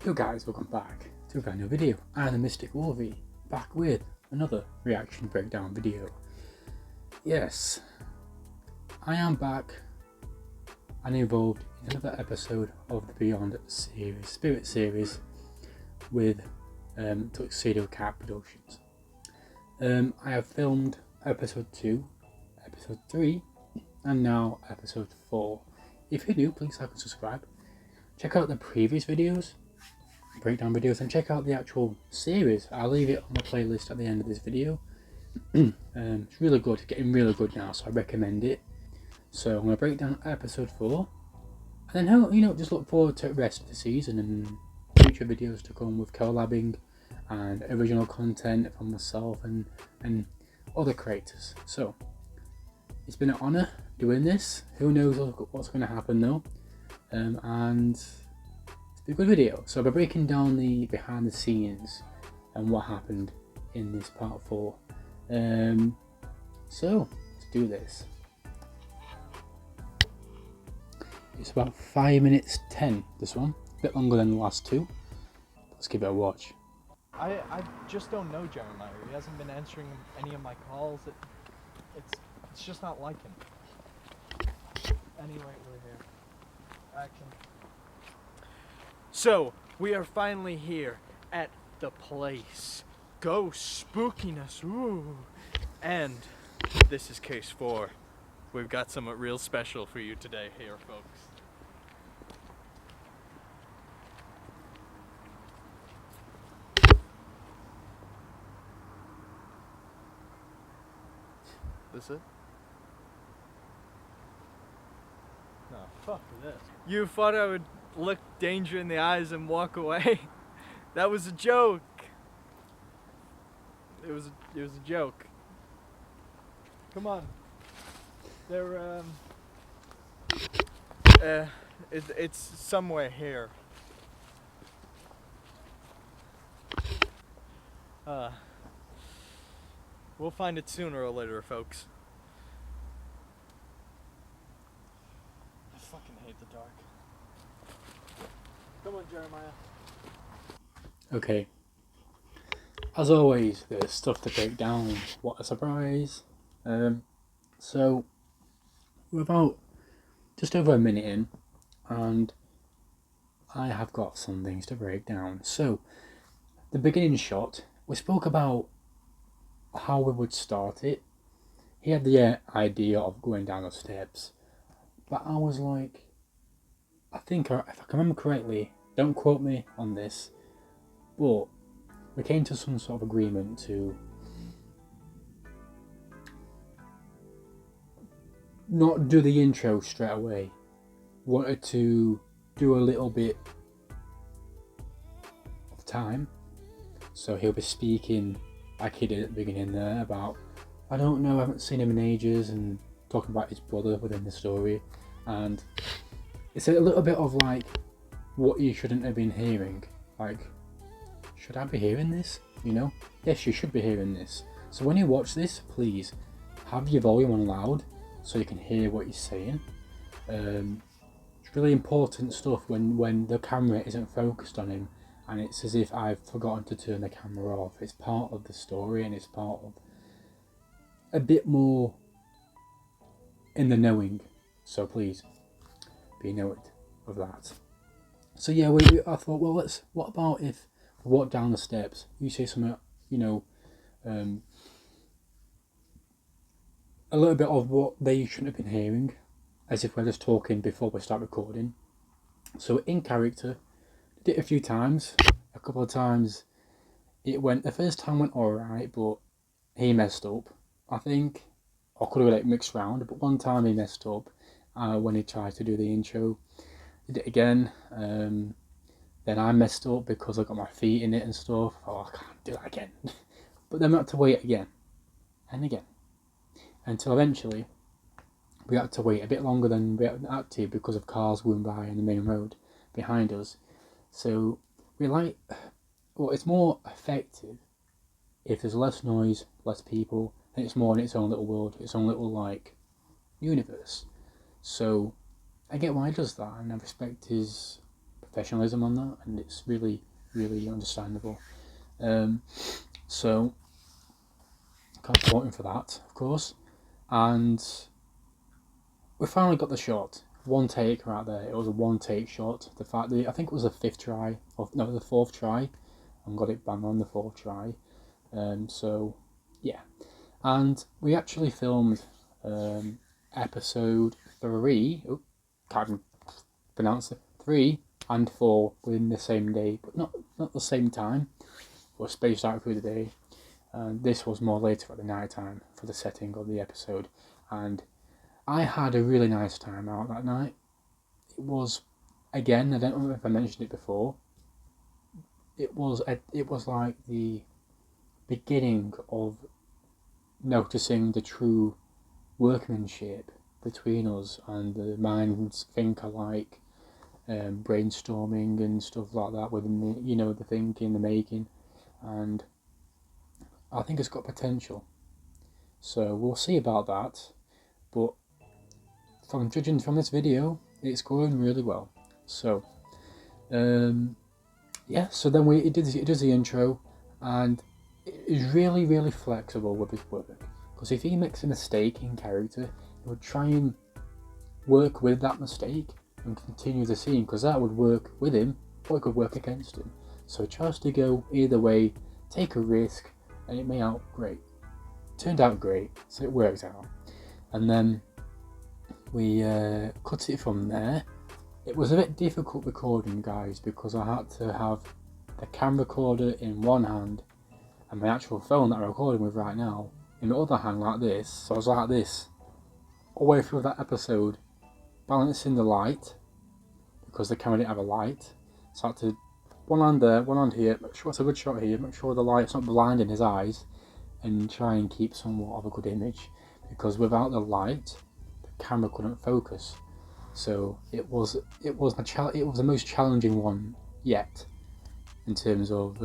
Yo guys, welcome back to a brand new video. I'm the Mystic Wolvie, back with another reaction breakdown video. Yes, I am back and involved in another episode of the Boo-ond Spirits series with Tuxedo Cat Productions. I have filmed episode 2, episode 3 and now episode 4. If you're new, please like and subscribe. Check out the previous videos, breakdown videos, and check out the actual series. I'll leave it on the playlist at the end of this video. It's really good, getting really good now, so I recommend it. So I'm going to break down episode 4, and then just look forward to the rest of the season and future videos to come with collabing and original content from myself and other creators. So it's been an honour doing this. Who knows what's going to happen though, and it's been a good video. So I'll be breaking down the behind the scenes and what happened in this part 4. So let's do this. It's about 5 minutes 10, this one, a bit longer than the last two. Let's give it a watch. I just don't know Jeremiah. He hasn't been answering any of my calls. It's just not like him. Anyway, we're here. Action. So, we are finally here at the place. Ghost spookiness. Ooh. And this is case 4. We've got something real special for you today here, folks. This it? No, fuck this. You thought I would look danger in the eyes and walk away? That was a joke. It was a joke. Come on. They're it's somewhere here. We'll find it sooner or later, folks. I fucking hate the dark. Come on, Jeremiah. Okay. As always, there's stuff to break down. What a surprise. So we're about just over a minute in, and I have got some things to break down. So the beginning shot, we spoke about how we would start it. He had the idea of going down the steps, but I was like, I think, if I can remember correctly, don't quote me on this, but we came to some sort of agreement to not do the intro straight away. Wanted to do a little bit of time, so he'll be speaking like he did at the beginning there about, I don't know, I haven't seen him in ages, and talking about his brother within the story, and it's a little bit of like what you shouldn't have been hearing. Like, should I be hearing this? You know? Yes, you should be hearing this. So when you watch this, please have your volume on loud so you can hear what he's saying. It's really important stuff when the camera isn't focused on him and it's as if I've forgotten to turn the camera off. It's part of the story and it's part of a bit more in the knowing. So please be knowing of that. So yeah, I thought, well, what about if we walk down the steps, you say something, a little bit of what they shouldn't have been hearing, as if we're just talking before we start recording. So in character, did it a few times. A couple of times the first time went alright, but he messed up, I think. Or could have like mixed round, but one time he messed up when he tried to do the intro. Did it again, then I messed up because I got my feet in it and stuff. Oh, I can't do that again. But then we had to wait again and again until eventually we had to wait a bit longer than we had to because of cars going by on the main road behind us. So it's more effective if there's less noise, less people, and it's more in its own little world, its own little like universe. So I get why he does that, and I respect his professionalism on that, and it's really, really understandable. So can't fault him for that, of course. And we finally got the shot. One take right there. It was a one take shot. The fact that I think it was the fifth try, or no, the fourth try, and got it bang on the fourth try. So yeah, and we actually filmed episode 3. Oh, can't even pronounce it. 3 and 4 within the same day, but not the same time. We're spaced out through the day. And this was more later at the night time for the setting of the episode, and I had a really nice time out that night. It was, again, I don't know if I mentioned it before. It was like the beginning of noticing the true workmanship between us, and the minds think alike, brainstorming and stuff like that within the thinking, the making, and I think it's got potential. So we'll see about that, but from judging from this video, it's going really well. So yeah, so then it does the intro, and it is really, really flexible with his work, because if he makes a mistake in character, he would try and work with that mistake and continue the scene, because that would work with him or it could work against him. So he tries to go either way, take a risk, and it may out great. Turned out great, so it worked out. And then we cut it from there. It was a bit difficult recording, guys, because I had to have the camera recorder in one hand and my actual phone that I'm recording with right now in the other hand, like this. So I was like this all the way through that episode, balancing the light, because the camera didn't have a light. So I had to one hand there, one hand here, make sure it's a good shot here, make sure the light's not blinding his eyes, and try and keep somewhat of a good image, because without the light, the camera couldn't focus. So it was the most challenging one yet, in terms of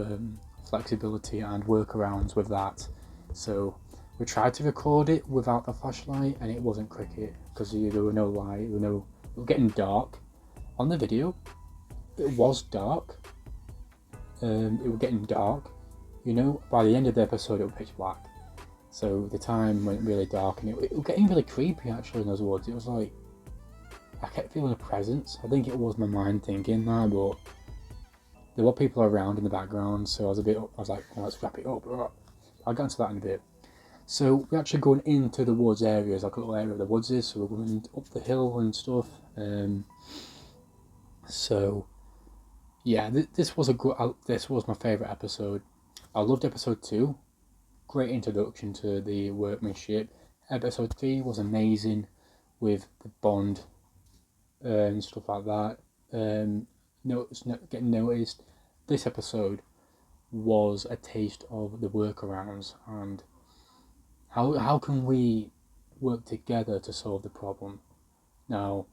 flexibility and workarounds with that. So we tried to record it without the flashlight, and it wasn't cricket, because there were no light, it was getting dark. On the video, it was dark. It was getting dark. By the end of the episode, it was pitch black. So the time went really dark, and it was getting really creepy actually in those woods. It was like, I kept feeling a presence. I think it was my mind thinking that, but there were people around in the background, so I was like, oh, let's wrap it up. I'll get into that in a bit. So we're actually going into the woods areas, like a little area of the woods is, so we're going up the hill and stuff. So yeah, this was my favourite episode. I loved episode 2. Great introduction to the workmanship. Episode 3 was amazing with the bond and stuff like that. Getting noticed. This episode was a taste of the workarounds and how can we work together to solve the problem. Now,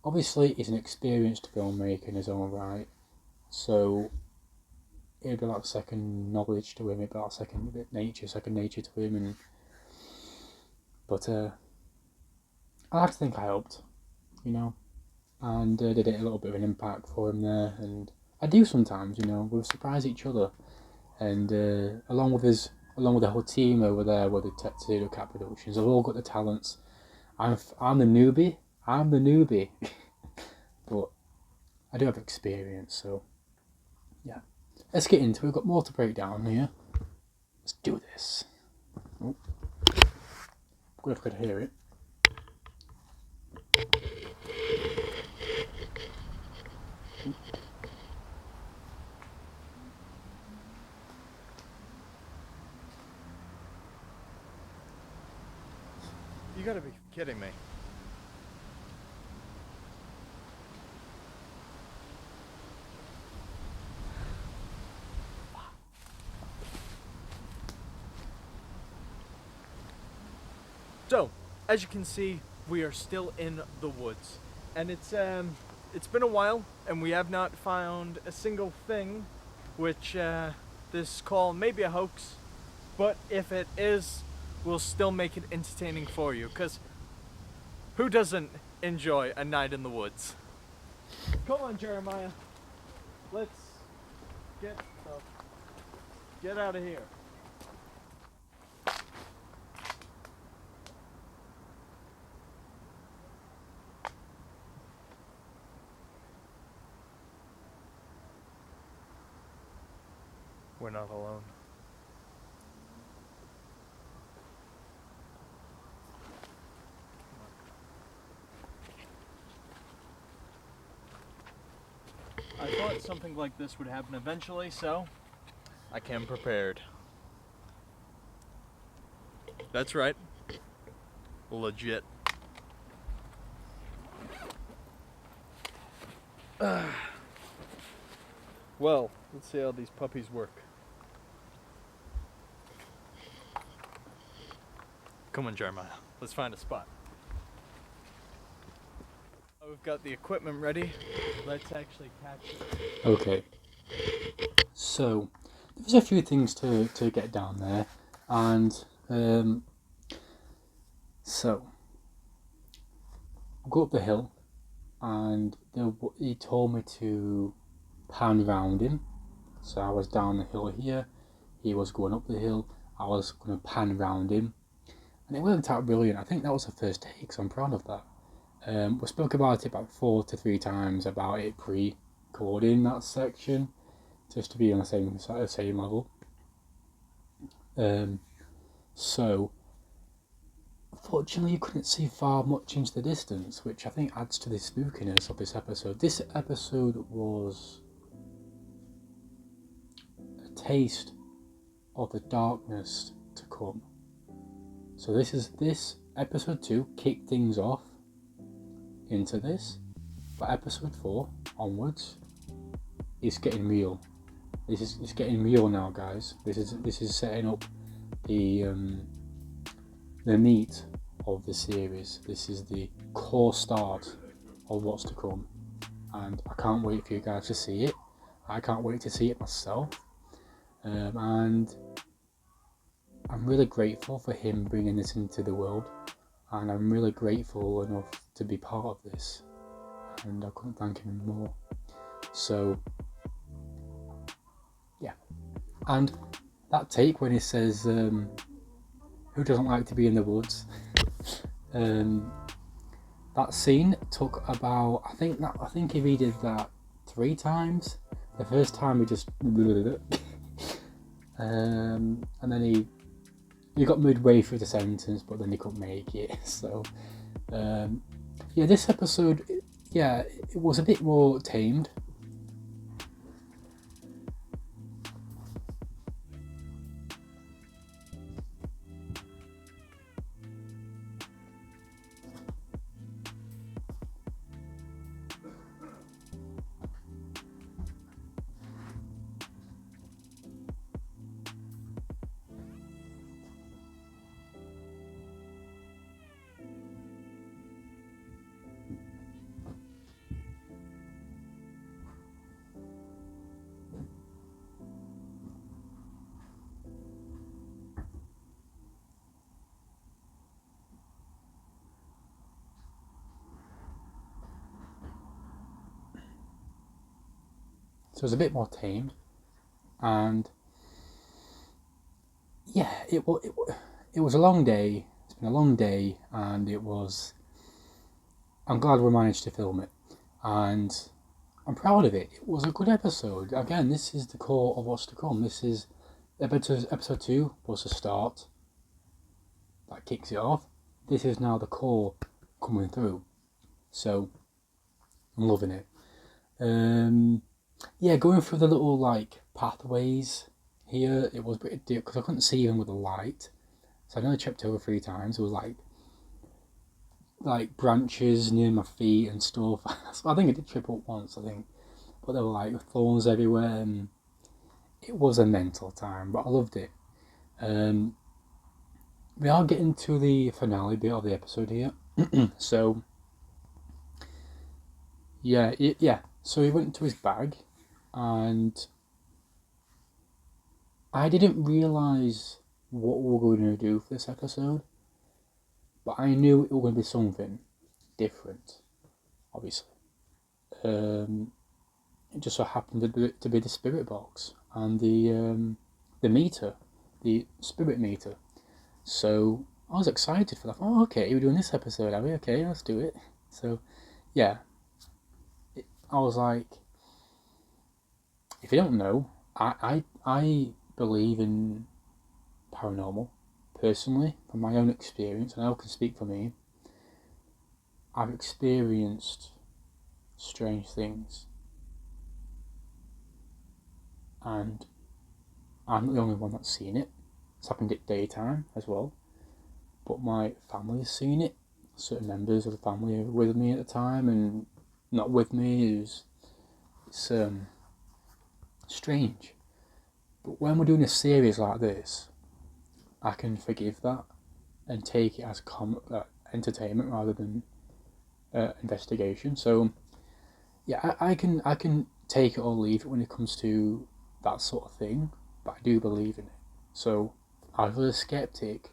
obviously, he's an experienced filmmaker in his own right, so it'd be like second knowledge to him, it'd be like second nature to him, but I like to think I helped, and did it a little bit of an impact for him there, and I do sometimes, we'll surprise each other, and along with the whole team over there with the Tuxedo Cat Productions, they've all got the talents. I'm the newbie, but I do have experience, so yeah. Let's get into it. We've got more to break down here. Let's do this. Oh. Good if I could hear it. You gotta be kidding me. So, as you can see, we are still in the woods, and it's been a while, and we have not found a single thing, which this call may be a hoax, but if it is, we'll still make it entertaining for you, because who doesn't enjoy a night in the woods? Come on, Jeremiah. Let's get out of here. We're not alone. I thought something like this would happen eventually, so I came prepared. That's right. Legit. Well, let's see how these puppies work. Come on, Jeremiah. Let's find a spot. We've got the equipment ready. Let's actually catch it. Okay. So, there's a few things to get down there, and so go up the hill, and he told me to pan round him. So I was down the hill here, he was going up the hill, I was going to pan round him, and it worked out brilliant. I think that was the first take, so I'm proud of that. We spoke about it about 4 to 3 times about it pre-recording that section, just to be on the same level. So fortunately you couldn't see far much into the distance, which I think adds to the spookiness of this episode. This episode was a taste of the darkness to come. So this episode 2 kicked things off into this, but episode 4 onwards is getting real. It's getting real now, guys. This is setting up the meat of the series. This is the core start of what's to come, and I can't wait for you guys to see it. I can't wait to see it myself, and I'm really grateful for him bringing this into the world, and I'm really grateful enough to be part of this, and I couldn't thank him more. So yeah, and that take when he says who doesn't like to be in the woods, that scene took about, I think if he did that 3 times, the first time he just and then he got midway through the sentence, but then he couldn't make it. So yeah, this episode, yeah, it was a bit more tamed. So it was a bit more tamed, and yeah, it was a long day. It's been a long day, and I'm glad we managed to film it, and I'm proud of it. It was a good episode. Again, this is the core of what's to come. This is episode 2 was the start. That kicks it off. This is now the core coming through. So I'm loving it. Yeah, going through the little like pathways here, it was a bit because I couldn't see even with the light. So I only tripped over 3 times. It was like branches near my feet and stuff. So I think I did trip up once, I think. But there were like thorns everywhere, and it was a mental time, but I loved it. We are getting to the finale bit of the episode here. So yeah. So he went into his bag, and I didn't realise what we were going to do for this episode, but I knew it was going to be something different, obviously. it just so happened to be the spirit box and the meter, the spirit meter. So I was excited for that. Oh, okay, we're doing this episode, are we? Okay, let's do it. So, yeah, I was like, if you don't know, I believe in paranormal, personally, from my own experience, and I can speak for me. I've experienced strange things, and I'm not the only one that's seen it. It's happened at daytime as well, but my family has seen it. Certain members of the family were with me at the time, and not with me. It's strange. But when we're doing a series like this, I can forgive that and take it as entertainment rather than investigation. So yeah, I can take it or leave it when it comes to that sort of thing, but I do believe in it. So I was a skeptic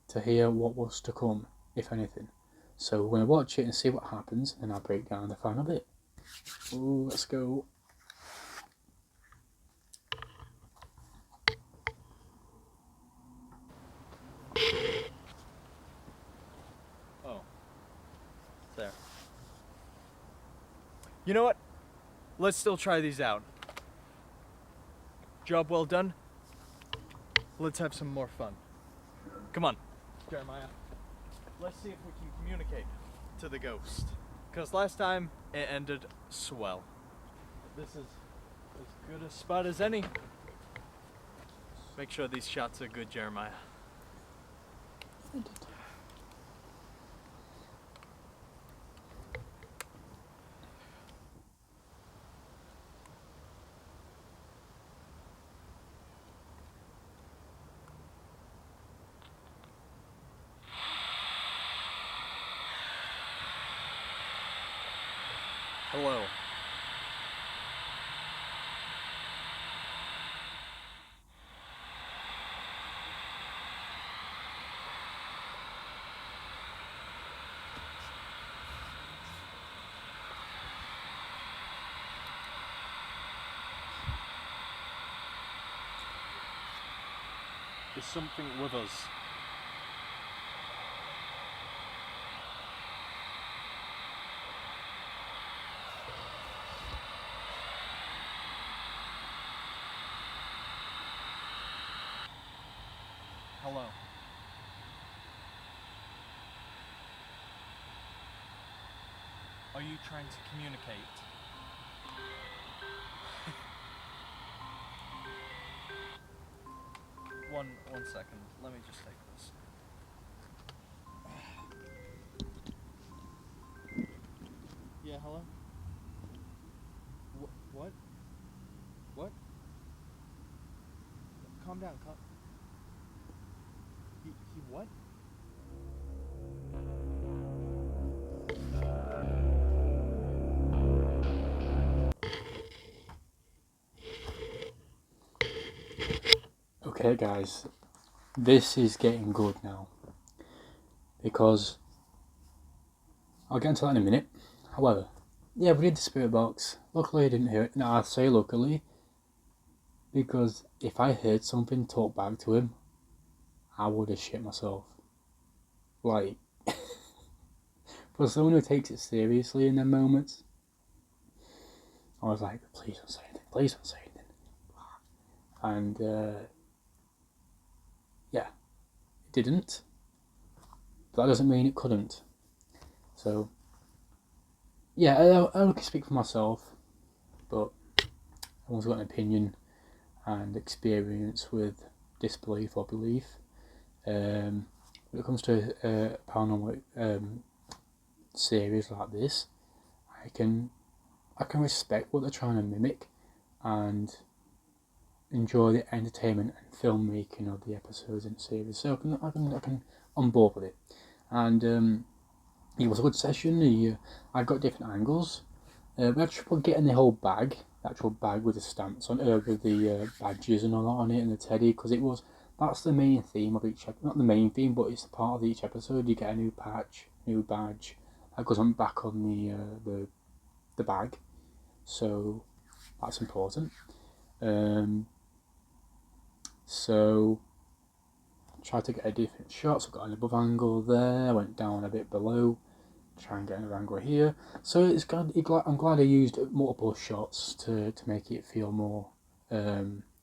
to hear what was to come, if anything. So we're gonna watch it and see what happens, and I'll break down the final bit. Ooh, let's go. Oh, there. You know what? Let's still try these out. Job well done. Let's have some more fun. Come on, Jeremiah. Let's see if we can communicate to the ghost. Because last time it ended swell. This is as good a spot as any. Make sure these shots are good, Jeremiah. Hello. There's something with us. Hello. Are you trying to communicate? One second. Let me just take this. Yeah, hello? What? What? Calm down, He what? Okay, guys, this is getting good now, because I'll get into that in a minute. However, yeah, we did the spirit box. Luckily, I didn't hear it. No, I say luckily, because if I heard something talk back to him, I would have shit myself. Like, for someone who takes it seriously in them moments, I was like, please don't say anything, please don't say anything. And yeah, it didn't. But that doesn't mean it couldn't. So yeah, I can speak for myself, but everyone's got an opinion and experience with disbelief or belief. When it comes to paranormal series like this, I can respect what they're trying to mimic and enjoy the entertainment and filmmaking of the episodes in the series. So I can on board with it. And it was a good session. I got different angles. We had trouble getting the whole bag, the actual bag with the stamps on, with the badges and all that on it, and the teddy, because that's the main theme of each not the main theme, but it's part of each episode. You get a new patch, new badge that goes on back on the the bag, so that's important. So tried to get a different shot, so got an above angle there, went down a bit below, try and get another angle here. So I'm glad I used multiple shots to make it feel more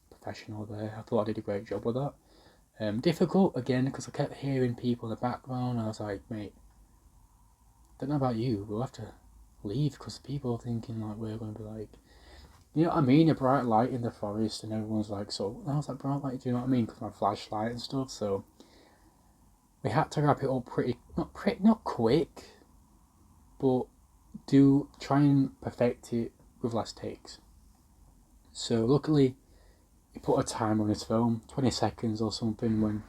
professional there. I thought I did a great job with that. Difficult again because I kept hearing people in the background. I was like, mate, don't know about you, we'll have to leave because people are thinking like we're going to be like, you know what I mean, a bright light in the forest, and everyone's like, so how's that bright light? Do you know what I mean? Because my flashlight and stuff. So we had to wrap it up not quick, but try and perfect it with less takes. So luckily, he put a timer on his film, 20 seconds or something, when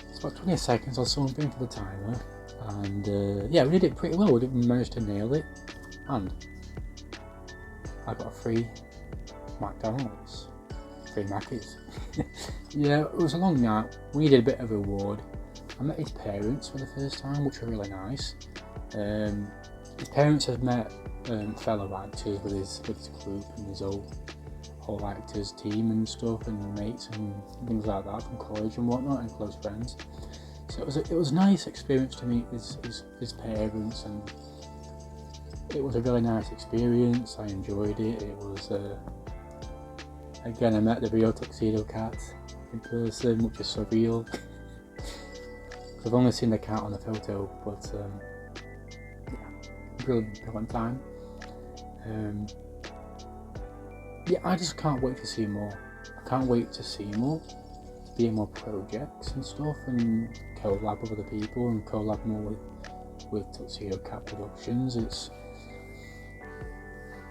it's about 20 seconds or something for the timer. And yeah, we did it pretty well. We managed to nail it, and I got a free McDonald's, free Mackies. Yeah, it was a long night. We needed a bit of a reward. I met his parents for the first time, which were really nice. His parents had met fellow actors with his group and his whole actors team and stuff, and mates and things like that from college and whatnot, and close friends. So it was a nice experience to meet his parents, and it was a really nice experience. I enjoyed it. It was again, I met the real Tuxedo Cat in person, which is surreal. I've only seen the cat on the photo, but yeah, brilliant time. Yeah, I just can't wait to see more. I can't wait to see more, to be in more projects and stuff, and collab with other people, and collab more with Tuxedo Cat Productions.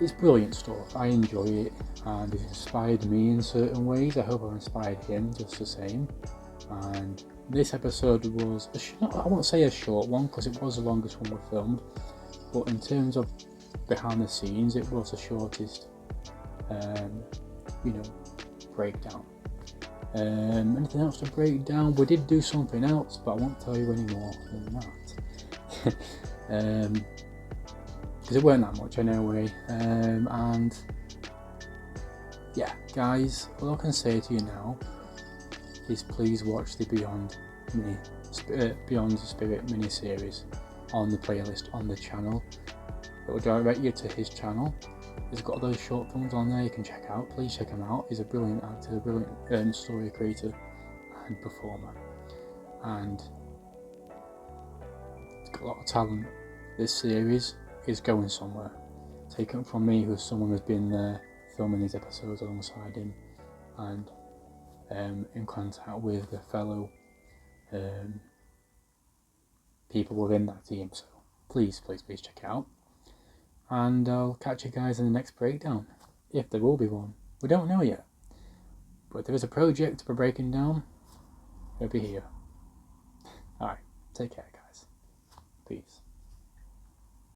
It's brilliant stuff. I enjoy it, and it's inspired me in certain ways. I hope I've inspired him just the same. And this episode was, I won't say a short one because it was the longest one we filmed, but in terms of behind the scenes, it was the shortest, breakdown. Anything else to break down? We did do something else, but I won't tell you any more than that. Because it weren't that much anyway. And yeah, guys, all I can say to you now is please watch the Boo-ond Spirits Mini Series on the playlist on the channel. It will direct you to his channel. He's got those short films on there you can check out. Please check him out. He's a brilliant actor, a brilliant story creator and performer, and he's got a lot of talent. This series is going somewhere. Taken from me, who's someone who's been there filming these episodes alongside him, and in contact with the fellow people within that team. So please check it out, and I'll catch you guys in the next breakdown, if there will be one. We don't know yet, but if there is a project we're breaking down, it'll be here. Alright, take care.